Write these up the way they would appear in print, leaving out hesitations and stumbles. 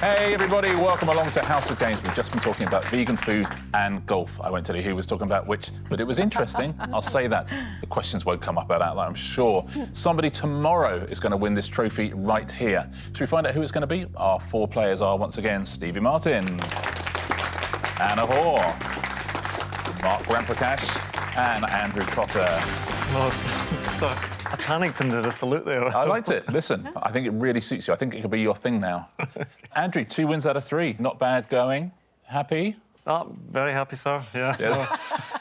Hey everybody, welcome along to House of Games. We've just been talking about vegan food and golf. I won't tell you who was talking about which, but it was interesting. I'll say that. The questions won't come up about that, I'm sure. Somebody tomorrow is going to win this trophy right here. Should we find out who it's going to be? Our four players are once again Stevie Martin, Anna Hoare, Mark Ramprakash and Andrew Cotter. I panicked into the salute there. I liked it. Listen, I think it really suits you. I think it could be your thing now. Andrew, 2 wins out of 3. Not bad going. Happy? Oh, very happy, sir. Yeah.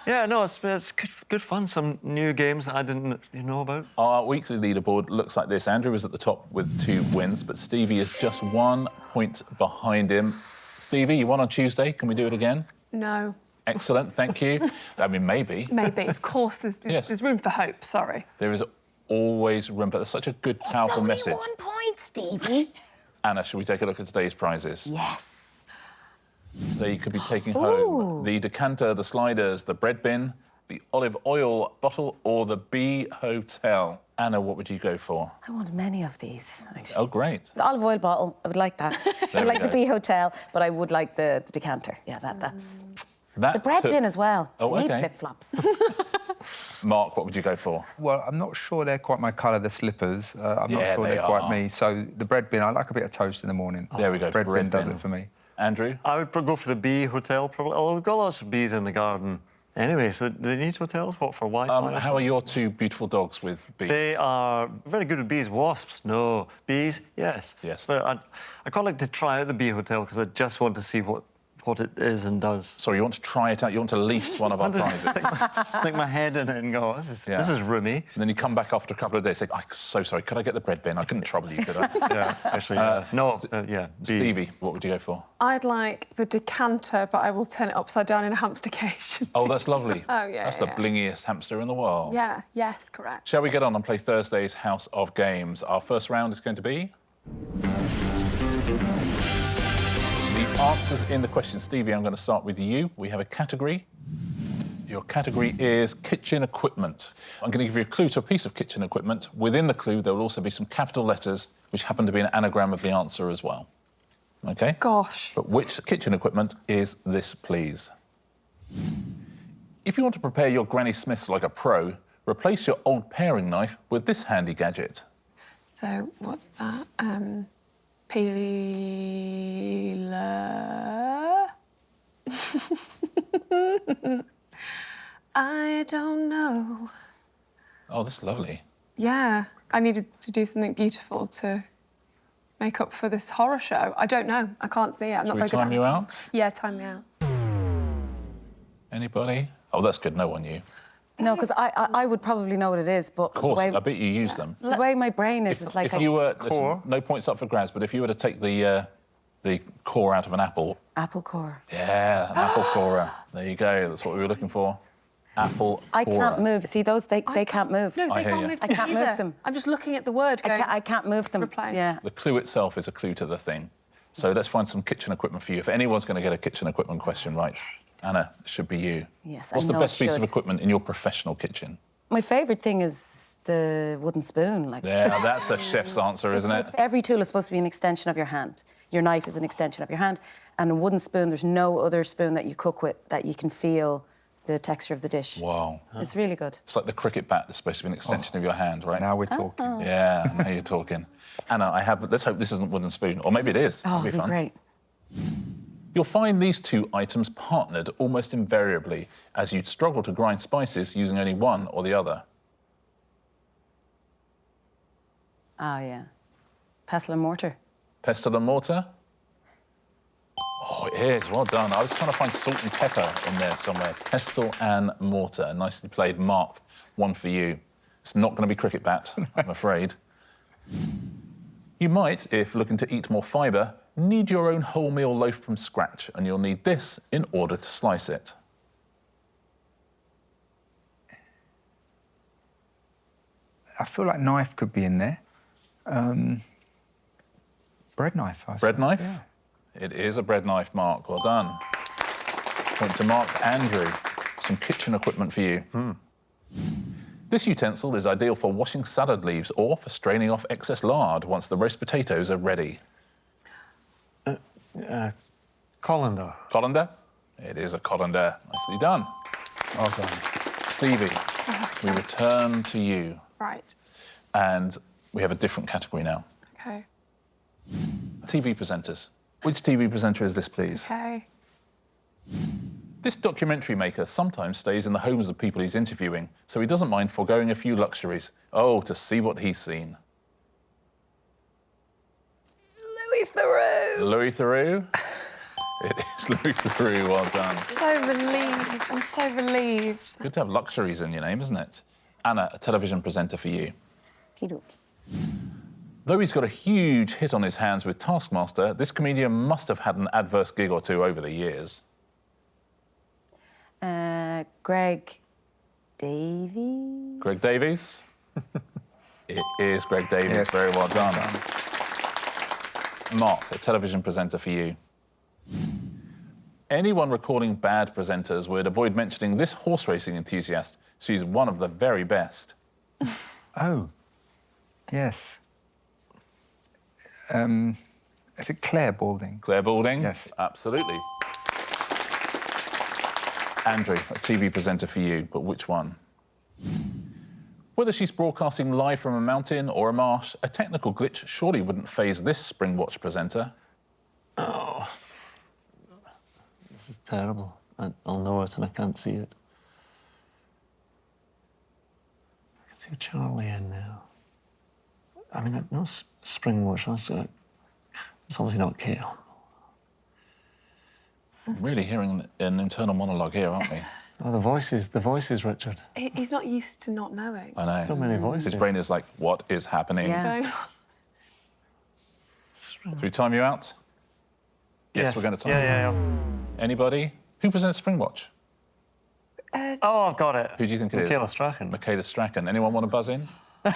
Yeah, no, it's good fun. Some new games that I didn't know about. Our weekly leaderboard looks like this. Andrew is at the top with 2 wins, but Stevie is just 1 point behind him. Stevie, you won on Tuesday. Can we do it again? No. Excellent, thank you. I mean, maybe. Maybe. Of course, there's room for hope, sorry. There is always room, but that's such a good, powerful message. It's only 1 point, Stevie. Anna, should we take a look at today's prizes? Yes. Today you could be taking home the decanter, the sliders, the bread bin, the olive oil bottle, or the Bee Hotel. Anna, what would you go for? I want many of these, actually. Oh, great. The olive oil bottle, I would like that. I would like go. the Bee Hotel, but I would like the decanter. Yeah, that's... That The bread bin as well. Oh, I need OK. flip-flops. Mark, what would you go for? Well, I'm not sure they're quite my colour, the slippers. I'm not Yeah, sure they they're quite are. me. So the bread bin, I like a bit of toast in the morning. There we go. Bread bin does it for me. Andrew? I would go for the Bee Hotel, probably. Although we've got lots of bees in the garden. Anyway, so do they need hotels? What, for Wi-Fi? How are your 2 beautiful dogs with bees? They are very good with bees. Wasps, no. Bees, yes. Yes. But I quite like to try out the Bee Hotel because I just want to see what it is and does. Sorry, you want to try it out? You want to lease one of our prizes? Stick my head in it and go, this is roomy. And then you come back after a couple of days, say, I'm so sorry, could I get the bread bin? I couldn't trouble you, could I? Yeah, actually, yeah, bees. Stevie, what would you go for? I'd like the decanter, but I will turn it upside down in a hamster cage. Oh, that's lovely. Oh, yeah, That's yeah. the blingiest hamster in the world. Yeah, yes, correct. Shall we get on and play Thursday's House of Games? Our first round is going to be... the answers in the question. Stevie, I'm going to start with you. We have a category. Your category is kitchen equipment. I'm going to give you a clue to a piece of kitchen equipment. Within the clue, there will also be some capital letters, which happen to be an anagram of the answer as well. OK? Gosh. But which kitchen equipment is this, please? If you want to prepare your Granny Smiths like a pro, replace your old paring knife with this handy gadget. So, what's that? Peeler? I don't know. Oh, that's lovely. Yeah, I needed to do something beautiful to make up for this horror show. I don't know. I can't see it. I'm not Shall we very good time at you anagrams. out? Yeah, time me out. Anybody? Oh, that's good. No one knew. No, because I would probably know what it is, but Of course, the way, I bet you use them. the way my brain is like... If you were... Core. Listen, no points up for grabs, but if you were to take the core out of an apple... Apple core. Yeah, an apple corer. There you go. That's what we were looking for. Apple I corer. can't move. See, those, they can't move. No, I they hear can't you. move I can't either. move them. I'm just looking at the word going... I can't move them. Replace. Yeah. The clue itself is a clue to the thing. So let's find some kitchen equipment for you. If anyone's going to get a kitchen equipment question right, Anna, it should be you. Yes, What's I the know best it piece of should. equipment in your professional kitchen? My favourite thing is the wooden spoon. Like Yeah, that's a chef's answer, isn't it? every tool is supposed to be an extension of your hand. Your knife is an extension of your hand, and a wooden spoon. There's no other spoon that you cook with that you can feel the texture of the dish. Wow. It's really good. It's like the cricket bat that's supposed to be an extension of your hand, right? Now we're talking. Yeah, now you're talking. Anna, let's hope this isn't wooden spoon, or maybe it is. Oh, It'll it'd be fun. great. You'll find these 2 items partnered almost invariably, as you'd struggle to grind spices using only one or the other. Oh, yeah. Pestle and mortar. Pestle and mortar? Oh, it is. Well done. I was trying to find salt and pepper in there somewhere. Pestle and mortar. Nicely played. Mark, 1 for you. It's not going to be cricket bat, I'm afraid. You might, if looking to eat more fibre, need your own wholemeal loaf from scratch, and you'll need this in order to slice it. I feel like knife could be in there. Bread knife. I Bread think. knife? Yeah. It is a bread knife, Mark. Well done. Point to Mark. Andrew, some kitchen equipment for you. This utensil is ideal for washing salad leaves or for straining off excess lard once the roast potatoes are ready. Colander. Colander? It is a colander. Nicely done. Well done. Stevie, we return to you. Right. And we have a different category now. Okay. TV presenters. Which TV presenter is this, please? Okay. This documentary maker sometimes stays in the homes of people he's interviewing, so he doesn't mind foregoing a few luxuries. Oh, to see what he's seen. Louis Theroux. Louis Theroux? It is Louis Theroux, well done. So relieved. I'm so relieved. Good to have luxuries in your name, isn't it? Anna, a television presenter for you. Okey-doke. Though he's got a huge hit on his hands with Taskmaster, this comedian must have had an adverse gig or two over the years. Greg Davies. Greg Davies? It is Greg Davies, Yes. very well done. Mark, a television presenter for you. Anyone recalling bad presenters would avoid mentioning this horse racing enthusiast. She's one of the very best. Oh, yes. Is it Claire Balding? Claire Balding? Yes. Absolutely. Andrew, a TV presenter for you, but which one? Whether she's broadcasting live from a mountain or a marsh, a technical glitch surely wouldn't faze this Springwatch presenter. This is terrible. I'll know it and I can't see it. I can see Charlie in now. I mean, no Springwatch. It's obviously not Kale. Really hearing an internal monologue here, aren't we? Oh, the voices, Richard. He's not used to not knowing. I know. So many voices. His brain is like, what is happening? Yeah. Going Should we time you out? Yes, we're going to time you out. Yeah. Anybody? Who presents Springwatch? Oh, I've got it. Who do you think it is? Michaela Strachan. Michaela Strachan. Anyone want to buzz in? I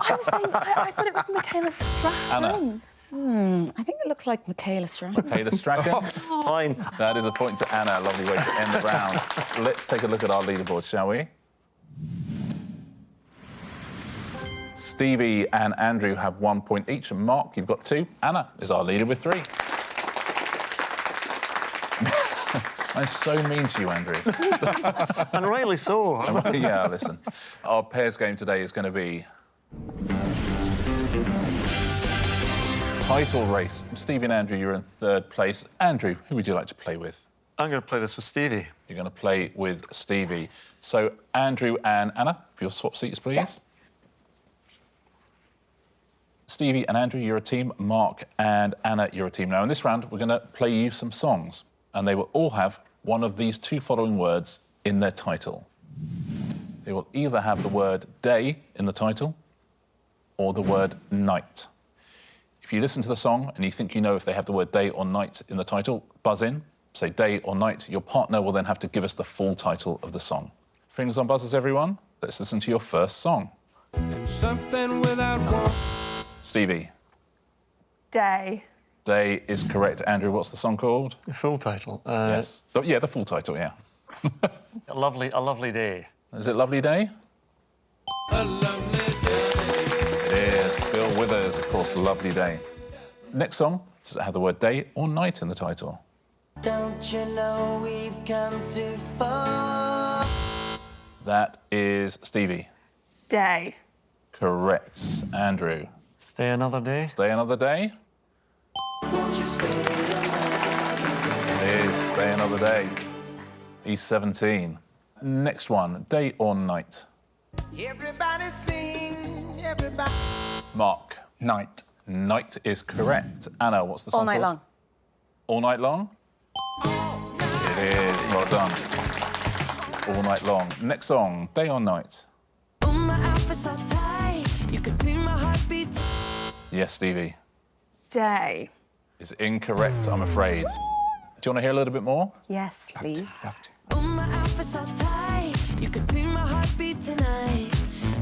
was saying, I thought it was Michaela Strachan. Anna. I think it looks like Michaela Strachan. Michaela Strachan. Fine. That is a point to Anna. Lovely way to end the round. Let's take a look at our leaderboard, shall we? Stevie and Andrew have 1 point each, and Mark, you've got 2. Anna is our leader with 3. I'm so mean to you, Andrew. And rightly so. Yeah, listen. Our pairs game today is going to be title race. Stevie and Andrew, you're in 3rd place. Andrew, who would you like to play with? I'm going to play this with Stevie. You're going to play with Stevie. So, Andrew and Anna, if you'll swap seats, please. Yeah. Stevie and Andrew, you're a team. Mark and Anna, you're a team. Now, in this round, we're going to play you some songs, and they will all have one of these 2 following words in their title. They will either have the word day in the title or the word night. If you listen to the song and you think you know if they have the word day or night in the title, buzz in, say day or night. Your partner will then have to give us the full title of the song. Fingers on buzzers, everyone. Let's listen to your first song. Something without one. Stevie, Day. day is correct. Andrew, what's the song called? The full title. Yes. Yeah, the full title, yeah. A lovely day. Is it Lovely Day? A lovely day. It is. Bill Withers, of course, Lovely Day. Next song, does it have the word day or night in the title? Don't you know we've come too far? That is Stevie. Day. Correct. Andrew, Stay another day. Stay Another Day? Won't you stay It is Stay Another Day. E17. Next one, day or night? Everybody sing, everybody. Mark, Night. night is correct. Anna, what's the song All night called? long. All Night Long? It is. Well done. All Night Long. Next song, day or night? Oh, my outfit's all tight. You can see my heartbeat. Yes, Stevie. Day. Is incorrect, I'm afraid. Do you want to hear a little bit more? Yes, please. Have to. Oh, my outfit's all tight. You can see my heartbeat tonight.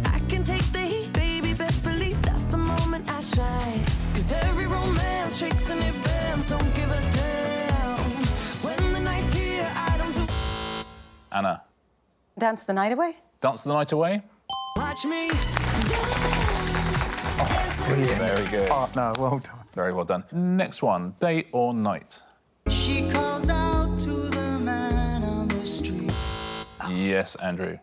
I can take the heat, baby. Best believe that's the moment I shine. 'Cause every romance shakes and it bends. Don't give a damn. When the night's here, I don't do. Anna, Dance the night away. Dance the Night Away? Watch me dance. Very good. Partner, well done. Very well done. Next one, day or night? She calls out to the man on the street. Yes, Andrew.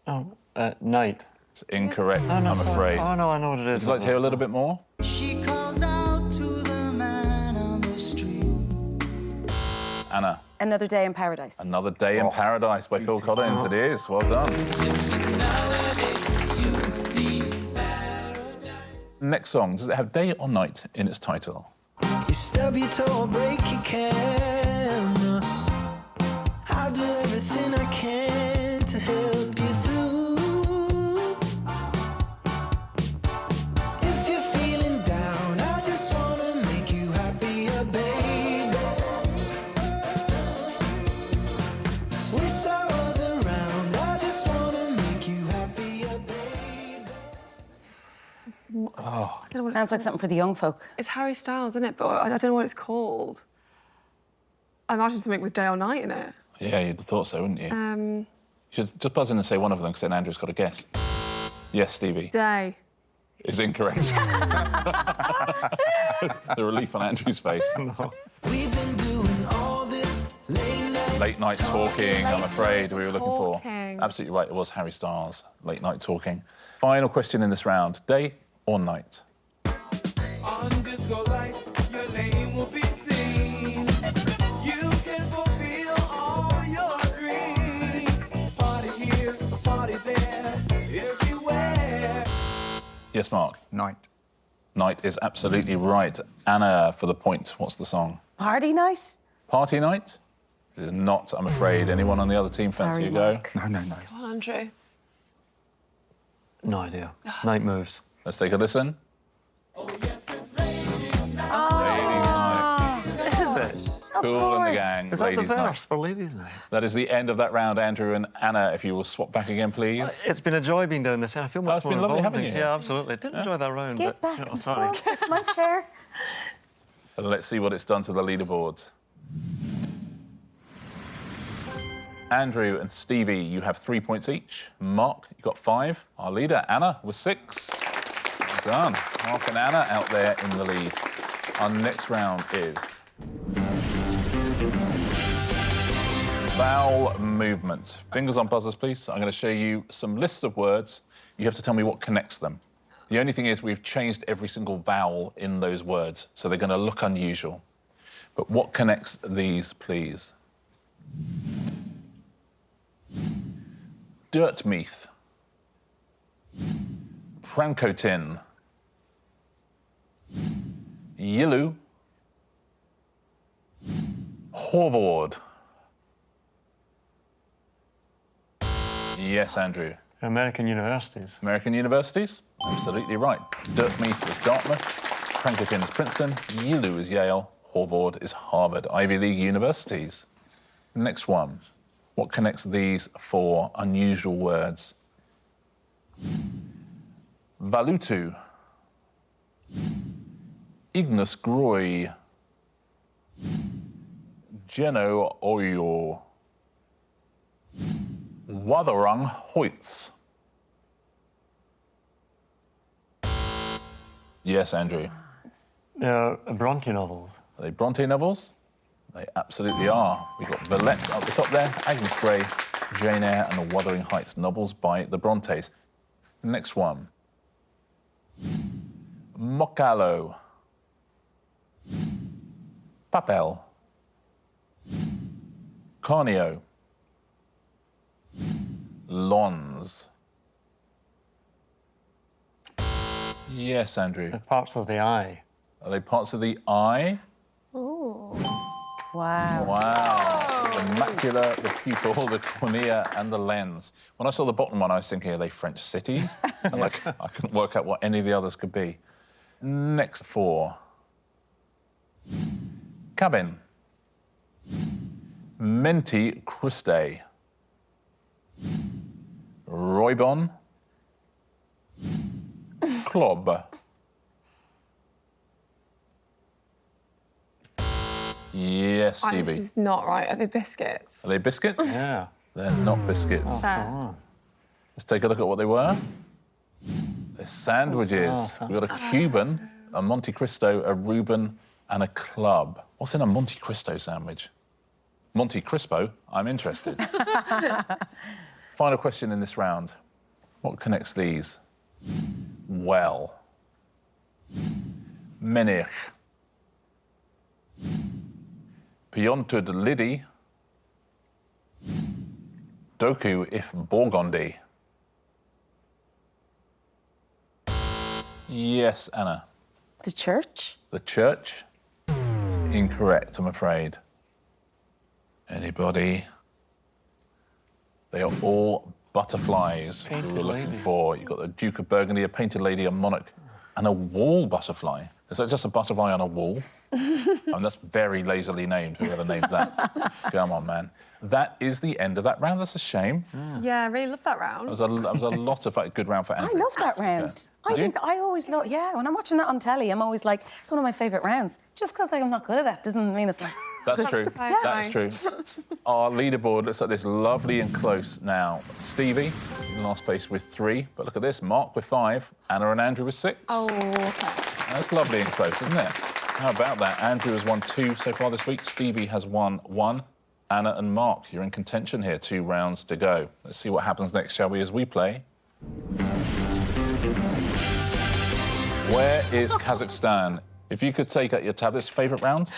Oh, night. It's incorrect, Oh, no, I'm sorry. afraid. Oh, no, I know what it is. Would you like to hear a little bit more? She calls out to the man on the street. Anna, Another Day in Paradise. Another Day in Paradise by Phil Collins. It is. Well done. Next song, does it have day or night in its title? You stub your toe or break your can. I'll do everything I can to help you through. If you're feeling down, I just wanna make you happier, baby. With sorrows around, I just wanna make you happier, baby. I don't know what it's Sounds like something for the young folk. It's Harry Styles, isn't it? But I don't know what it's called. I imagine something with day or night in it. Yeah, you'd have thought so, wouldn't you? You should just buzz in and say one of them, because then Andrew's got to guess. Yes, Stevie. Day. Is incorrect. The relief on Andrew's face. We've been doing all this Late night talking, I'm afraid we were looking for. Talking. Absolutely right, it was Harry Styles, Late Night Talking. Final question in this round, day or night? On disco lights, your name will be seen. You can fulfill all your dreams. Party here, party there, everywhere. Yes, Mark. Night. Night is absolutely right. Anna, for the point, what's the song? Party night? Party night? It is not, I'm afraid. Anyone on the other team fancy Sorry, a go? Mark. No, no, no. Come on, Andrew. No idea. Night moves. Let's take a listen. Ladies' night. Is it? Cool and the gang. Is that the Ladies' night. verse for Ladies' Night? That is the end of that round, Andrew and Anna. If you will swap back again, please. It's been a joy being down this. I feel much it's more been lovely involved in having things. you. Yeah, absolutely. Didn't enjoy that round. Get but, back you know, and sorry. forth. It's my chair. And let's see what it's done to the leaderboards. Andrew and Stevie, you have 3 points each. Mark, you got 5. Our leader, Anna, was 6. Well done. Mark and Anna out there in the lead. Our next round is vowel movement. Fingers on buzzers, please. I'm going to show you some lists of words. You have to tell me what connects them. The only thing is we've changed every single vowel in those words, so they're going to look unusual. But what connects these, please? Dirtmeath, Francotin, Yilu, Horvord. Yes, Andrew. American universities. American universities? Absolutely right. Dirtmeath is Dartmouth, Francotin is Princeton, Yilu is Yale, Horvord is Harvard. Ivy League universities. Next one. What connects these 4 unusual words? Valutu, Ignis Groi, Geno Oyo, Watherung Hoyts. Yes, Andrew. They're Bronte novels. Are they Bronte novels? They absolutely are. We've got Villette up the top there, Agnes Grey, Jane Eyre and the Wuthering Heights, novels by the Brontes. Next one. Mocallo, Papel, Carnio, Lons. Yes, Andrew. They're parts of the eye. Are they parts of the eye? Wow. Wow. The macula, the pupil, the cornea, and the lens. When I saw the bottom one, I was thinking, are they French cities? And like, I couldn't work out what any of the others could be. Next 4. Cabin. Menti Cruste. Roybon. Clob. Yes, This Stevie. is not right. Are they biscuits? Are they biscuits? Yeah. They're not biscuits. Fair. Let's take a look at what they were. They're sandwiches. Oh, We've got a Cuban a Monte Cristo, a Reuben, and a club. What's in a Monte Cristo sandwich? Monte Crispo, I'm interested. Final question in this round. What connects these? Well. Menich. Piontud Lidi. Doku if Borgondi. Yes, Anna. The church? The church? It's incorrect, I'm afraid. Anybody? They are all butterflies who Painted we're looking lady. for. You've got the Duke of Burgundy, a painted lady, a monarch, and a wall butterfly. Is that just a butterfly on a wall? That's very lazily named, whoever named that. Come on, man. That is the end of that round. That's a shame. Yeah, I really love that round. That was a lot of good round for I Andrew. love that round. Yeah. I Do you? think I always love, yeah, when I'm watching that on telly, I'm always like, it's one of my favourite rounds. Just because I'm not good at it doesn't mean it's like... That's true. so That's nice. true. Our leaderboard looks like this, lovely and close now. Stevie in last place with 3, but look at this, Mark with 5, Anna and Andrew with 6. Oh, okay. That's lovely and close, isn't it? How about that? Andrew has won 2 so far this week. Stevie has won 1. Anna and Mark, you're in contention here. 2 rounds to go. Let's see what happens next, shall we, as we play. Where is Kazakhstan? If you could take out your tablets, favourite round?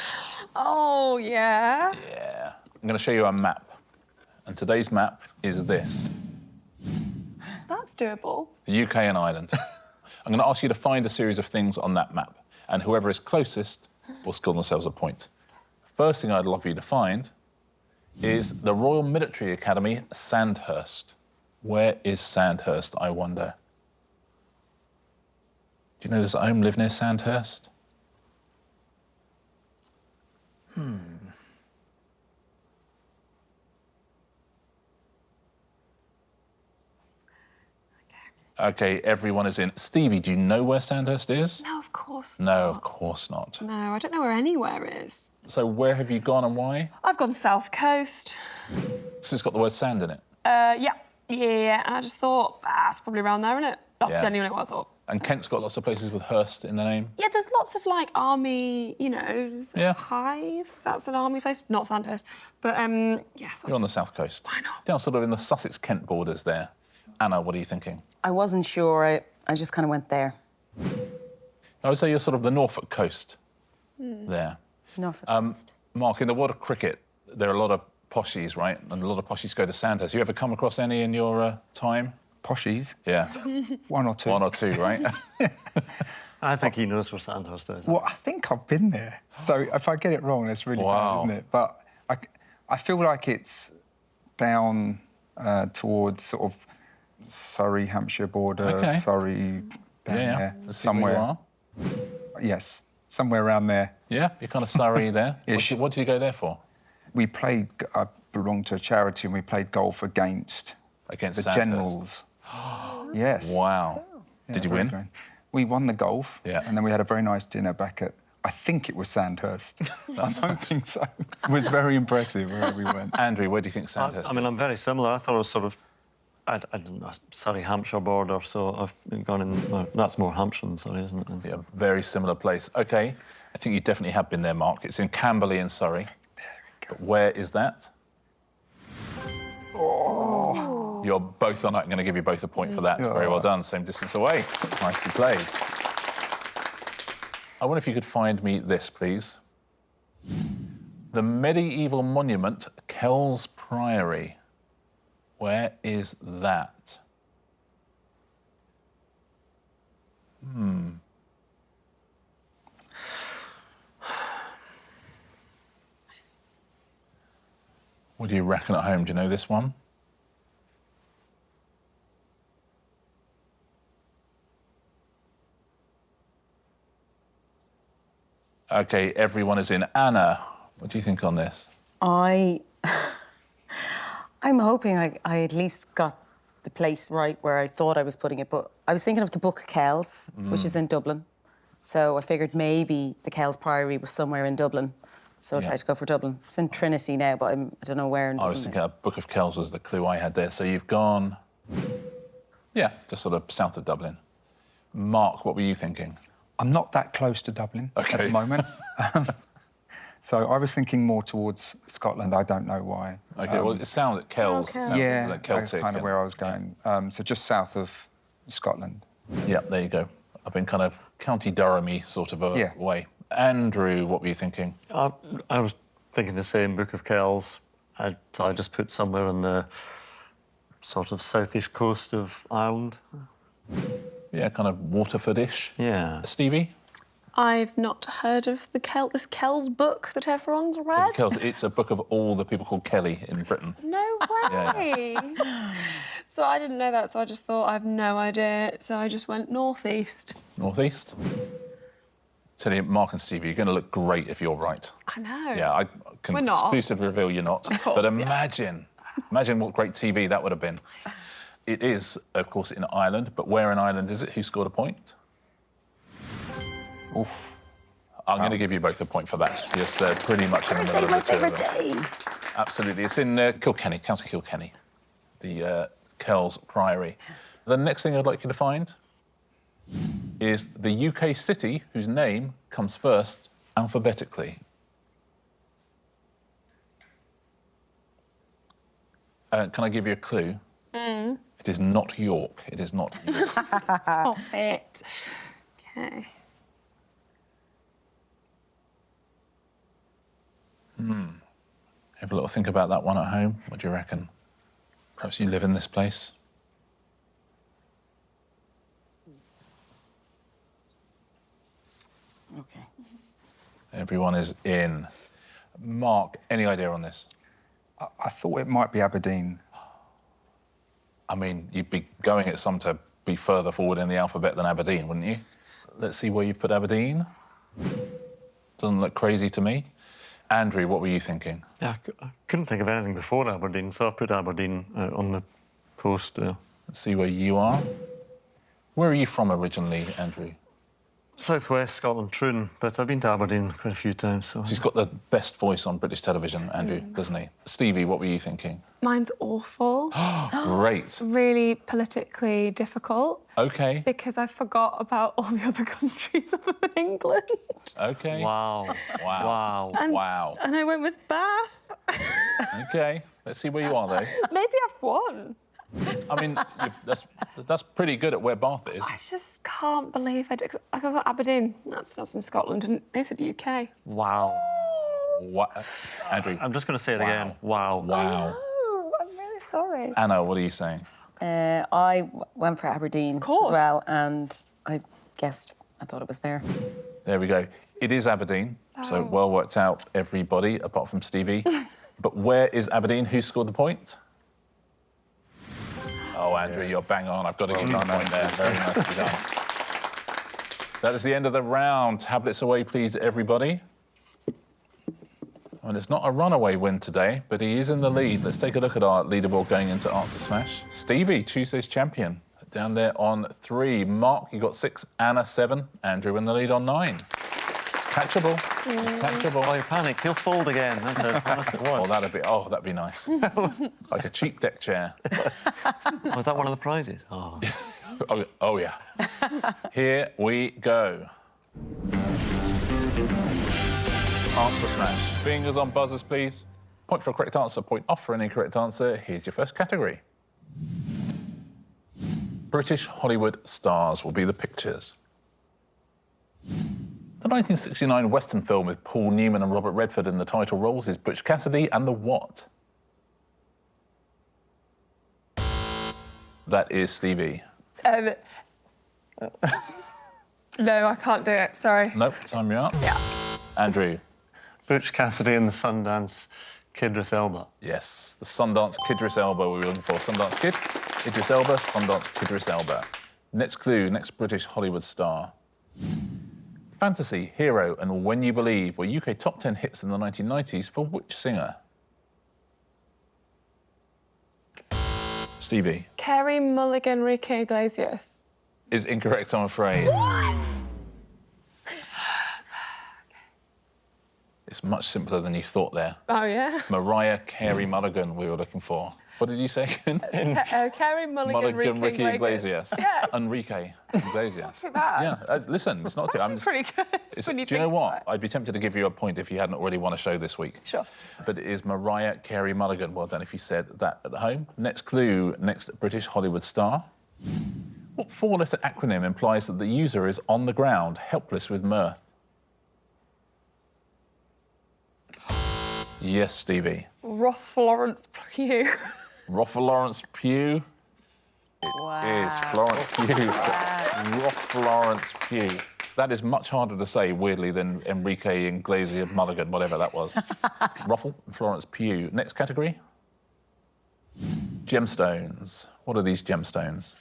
Oh, yeah. Yeah. I'm going to show you a map. And today's map is this. That's doable. The UK and Ireland. I'm going to ask you to find a series of things on that map, and whoever is closest will score themselves a point. First thing I'd love for you to find is the Royal Military Academy, Sandhurst. Where is Sandhurst, I wonder? Do you know there's a home live near Sandhurst? Okay, everyone is in. Stevie, do you know where Sandhurst is? No, of course No, of course not. No, I don't know where anywhere is. So where have you gone and why? I've gone South Coast. So it's got the word sand in it. Yeah. And I just thought, it's probably around there, isn't it? That's Yeah. genuinely what I thought. And Kent's got lots of places with Hurst in the name. Yeah, there's lots of like army, Yeah. Hive. That's an army place, not Sandhurst. But yeah, so You're on the south coast. Why not? Down sort of in the Sussex-Kent borders there. Anna, what are you thinking? I wasn't sure. I just kind of went there. I would say you're sort of the Norfolk coast there. Norfolk Um, Coast. Mark, in the world of cricket, there are a lot of poshies, right? And a lot of poshies go to Sandhurst. You ever come across any in your time? Poshies, Yeah, 1 or 2. 1 or 2, right? I think he knows where Sandhurst is. Well, I think I've been there. So if I get it wrong, that's really Wow. bad, isn't it? But I feel like it's down towards sort of Surrey, Hampshire border, Okay. Surrey, down Yeah, there, let's see where you are. Yes, somewhere around there. Yeah, you're kind of Surrey there. Ish. What did you go there for? We played, I belonged to a charity and we played golf against Against the Sandhurst. Generals. Yes. Wow. Yeah, Did you very win? great. We won the golf, Yeah. and then we had a very nice dinner back at, I think it was Sandhurst. I don't think so. It was very impressive where we went. Andrew, where do you think Sandhurst I mean, is? I'm very similar. I thought it was sort of, I don't know, Surrey, Hampshire border, so I've gone in, well, that's more Hampshire than Surrey, isn't it? Yeah, very similar place. OK, I think you definitely have been there, Mark. It's in Camberley in Surrey. But where is that? Oh. You're both on it. I'm going to give you both a point for that. Very well done. Same distance away. Nicely played. I wonder if you could find me this, please. The medieval monument, Kells Priory. Where is that? What do you reckon at home? Do you know this one? OK, everyone is in. Anna, what do you think on this? I'm hoping I at least got the place right where I thought I was putting it, but I was thinking of the Book of Kells, which is in Dublin. So I figured maybe the Kells Priory was somewhere in Dublin. So I Yeah. tried to go for Dublin. It's in Trinity now, but I don't know where in Dublin. I was thinking a Book of Kells was the clue I had there. So you've gone, yeah, just sort of south of Dublin. Mark, what were you thinking? I'm not that close to Dublin at Okay. the moment. So I was thinking more towards Scotland. I don't know why. Okay, well, it sounds like Kells. Okay. It sounds Yeah, like that's Celtic. kind of where I was going. So just south of Scotland. Yeah, there you go. I've been kind of County Durham-y sort of a Yeah. way. Andrew, what were you thinking? I was thinking the same, Book of Kells. I just put somewhere on the sort of southish coast of Ireland. Yeah, kind of Waterford-ish. Yeah. Stevie? I've not heard of this Kells book that everyone's read. Kells, it's a book of all the people called Kelly in Britain. No way. So I didn't know that, so I just thought I have no idea. So I just went northeast. Northeast? Tell you, Mark and Stevie, you're going to look great if you're right. I know. Yeah, I can We're not. exclusively reveal you're not. course, But yeah. imagine what great TV that would have been. It is, of course, in Ireland, but where in Ireland is it? Who scored a point? Oof. I'm going to give you both a point for that. You're pretty much in the middle of the two of them. Absolutely. It's in Kilkenny, County Kilkenny, the Kells Priory. The next thing I'd like you to find is the UK city whose name comes first alphabetically. Can I give you a clue? It is not York. It is not York. Stop it. Okay. Have a little think about that one at home. What do you reckon? Perhaps you live in this place. Okay. Everyone is in. Mark, any idea on this? I thought it might be Aberdeen. I mean, you'd be going at some to be further forward in the alphabet than Aberdeen, wouldn't you? Let's see where you put Aberdeen. Doesn't look crazy to me. Andrew, what were you thinking? Yeah, I couldn't think of anything before Aberdeen, so I put Aberdeen on the coast there. Let's see where you are. Where are you from originally, Andrew? Southwest Scotland, Troon, but I've been to Aberdeen quite a few times, so... He's got the best voice on British television, Andrew, doesn't he? Stevie, what were you thinking? Mine's awful. Great. Really politically difficult OK. because I forgot about all the other countries other than England. OK. Wow. Wow. Wow. Wow. And I went with Bath. OK. Let's see where you are, though. Maybe I've won. I mean, that's pretty good at where Bath is. I just can't believe I did. I thought Aberdeen. That's in Scotland, and they said UK. Wow. What? Andrew. I'm just going to say it again. Wow. Wow. Oh, I'm really sorry. Anna, what are you saying? I went for Aberdeen course. as well, and I guessed, I thought it was there. There we go. It is Aberdeen, so well worked out, everybody, apart from Stevie. But where is Aberdeen? Who scored the point? Oh, Andrew, you're bang on. I've got to give you a point there. Very nicely done. That is the end of the round. Tablets away, please, everybody. And it's not a runaway win today, but he is in the lead. Let's take a look at our leaderboard going into Answer Smash. Stevie, Tuesday's champion, down there on 3. Mark, you got 6. Anna, 7. Andrew in the lead on 9. Catchable. Catchable. Oh, you panic. He'll fold again. That's it. That's it. Oh, that'd be nice. Like a cheap deck chair. Was that one of the prizes? Oh. Oh yeah. Here we go. Answer Smash. Fingers on buzzers, please. Point for a correct answer, point off for an incorrect answer. Here's your first category. British Hollywood stars will be the pictures. The 1969 Western film with Paul Newman and Robert Redford in the title roles is Butch Cassidy and the what? That is Stevie. No, I can't do it. Sorry. Nope, time you up. Yeah. Andrew. Butch Cassidy and the Sundance Kid Idris Elba. Yes, the Sundance Kid Idris Elba we were looking for. Sundance Kid, Idris Elba, Sundance Kid Idris Elba. Next clue, next British Hollywood star. Fantasy, Hero and When You Believe were UK top 10 hits in the 1990s for which singer? Stevie. Kerry Mulligan, Enrique Iglesias. Is incorrect, I'm afraid. What? It's much simpler than you thought there. Oh, yeah? Mariah Carey Mulligan we were looking for. What did you say again? Kerry Mulligan, Ricky Iglesias. Yeah. Enrique Iglesias. Too bad. Yeah, listen, it's not too... I'm That's pretty good. It's- when do you you know think what? about it. I'd be tempted to give you a point if you hadn't already won a show this week. Sure. But it is Mariah Carey Mulligan. Well done if you said that at home. Next clue, next British Hollywood star. What four-letter acronym implies that the user is on the ground, helpless with mirth? Yes, Stevie. Roth Lawrence Pugh. Roth Lawrence Pugh. It is Florence Pugh. Roth Lawrence Pugh. That is much harder to say, weirdly, than Enrique Iglesias Mulligan, whatever that was. Ruffle, Florence Pugh. Next category. Gemstones. What are these gemstones?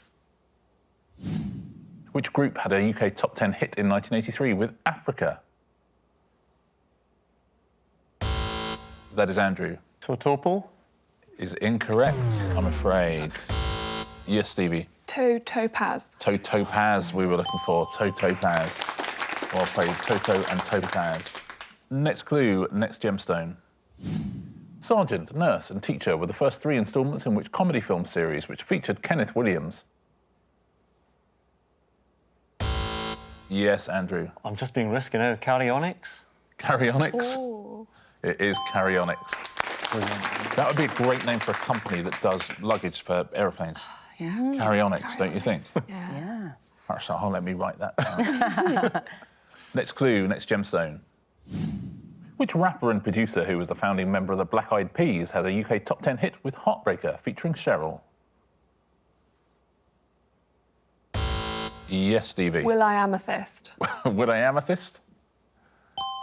Which group had a UK top 10 hit in 1983 with Africa? That is Andrew. Totopo? Is incorrect, I'm afraid. Yes, Stevie. Topaz. Topaz we were looking for. Topaz. Well played. Toto and Topaz. Next clue, next gemstone. Sergeant, nurse and teacher were the first three instalments in which comedy film series which featured Kenneth Williams? Yes, Andrew. I'm just being risky now. Carryonics? Carryonics? Ooh. It is Carryonics. That would be a great name for a company that does luggage for aeroplanes. Yeah. Carryonics, don't you think? Yeah. Actually, let me write that down. Next clue, next gemstone. Which rapper and producer who was the founding member of the Black Eyed Peas had a UK top 10 hit with Heartbreaker featuring Cheryl? Yes, Stevie. Will I Amethyst. Will I Amethyst?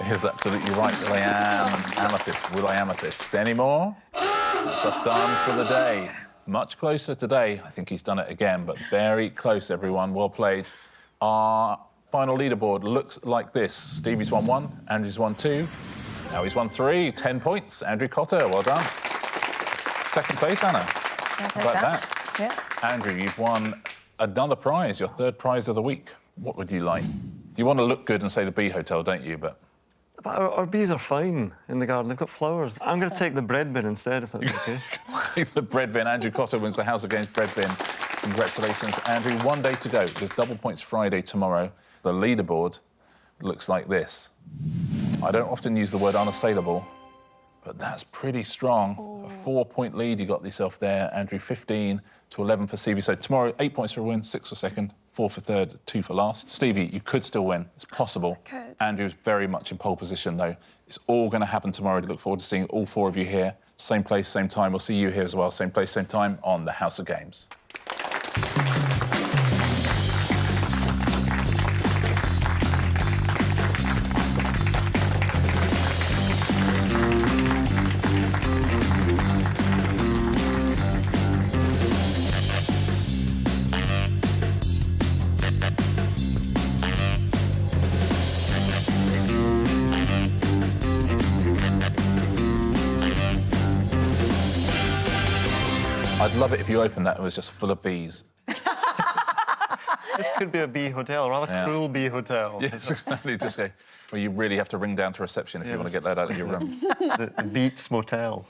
Is absolutely right. Will I Amethyst? Will I Amethyst? Any more? That's us done for the day. Much closer today. I think he's done it again, but very close, everyone. Well played. Our final leaderboard looks like this. Stevie's won 1, Andrew's won 2. Now he's won 3, 10 points. Andrew Cotter, well done. Second place, Anna. How about that? Yeah. Andrew, you've won another prize, your third prize of the week. What would you like? You want to look good and say the Bee Hotel, don't you? But Our bees are fine in the garden. They've got flowers. I'm going to take the bread bin instead, if that's okay. the bread bin. Andrew Cotter wins the House of Games bread bin. Congratulations, Andrew. 1 day to go. There's double points Friday tomorrow. The leaderboard looks like this. I don't often use the word unassailable, but that's pretty strong. A 4-point lead you got yourself there, Andrew. 15 to 11 for Stevie. So tomorrow, 8 points for a win, 6 for second, 4 for third, 2 for last. Stevie, you could still win. It's possible. Could. Andrew's very much in pole position, though. It's all going to happen tomorrow. I look forward to seeing all 4 of you here. Same place, same time. We'll see you here as well. Same place, same time on the House of Games. I'd love it if you opened that and it was just full of bees. This could be a bee hotel, a rather Yeah. cruel bee hotel. Yes, exactly. Just go. Well, you really have to ring down to reception if you want to get that out of your room. The Beats Motel.